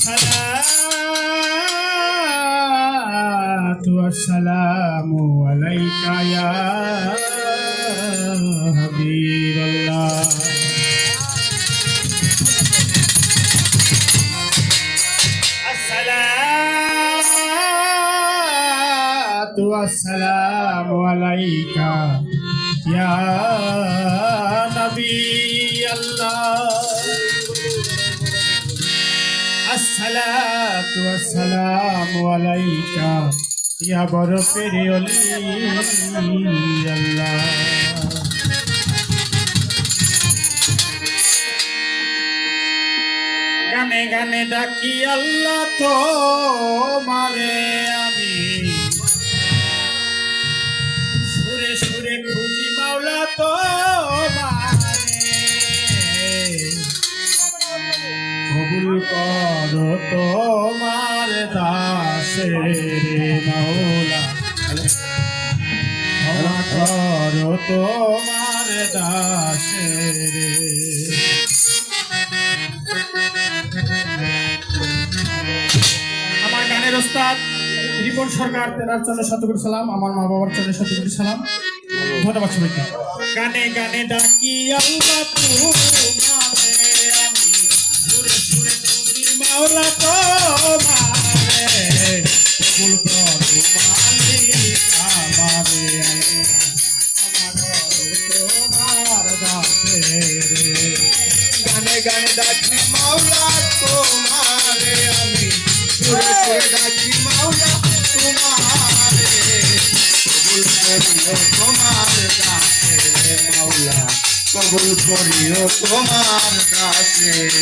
আসসালাতু ওয়াসসালামু আলাইকা ইয়া হাবিবাল্লাহ। আসসালাতু ওয়াসসালামু আলাইকা ইয়া নবী আল্লাহ। আসসালাতু ওয়াসসালামু আলাইকা ইয়া বরফের ওলি আল্লাহ। গানে গানে ডাকি আল্লাহ তোমারে আমি, সুরে সুরে খুঁজি মাওলা তোমারে। কবুল করো তোমার দাসের মাওলা, ক্ষমা করো তোমার দাসের। আমার গানের ওস্তাদ রিপন সরকার, তেনার চলে শত কোটি সালাম। আমার মা বাবার চলে শত কোটি সালাম। ধন্যবাদ সবাইকে। গানে গানে ডাকি আল্লাহ তোমারে আমি, সুরে সুরে খুঁজি মাওলা তোমারে। কবুল করো মালিক আমারে তোমার দাসের। গানে গানে ডাকি মাওলা তোমারে আমি, সুরে সুরে ডাকি মাওলা তোমারে। কবুল করিও তোমার দাসের মাওলা, কবুল করিও তোমার দাসের।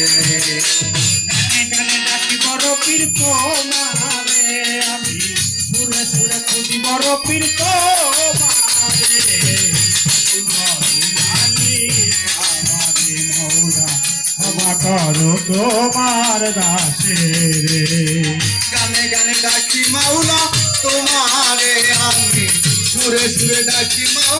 গানে গানে ডাকি বড় পীর তোমারে আমি, সুরে সুরে খুঁজি বড় পীর তোমারে। ক্ষমা করো তোমার দাসের। গানে গানে ডাকি মাওলা তোমারে আমি, সুরে সুরে ডাকি মাওলা।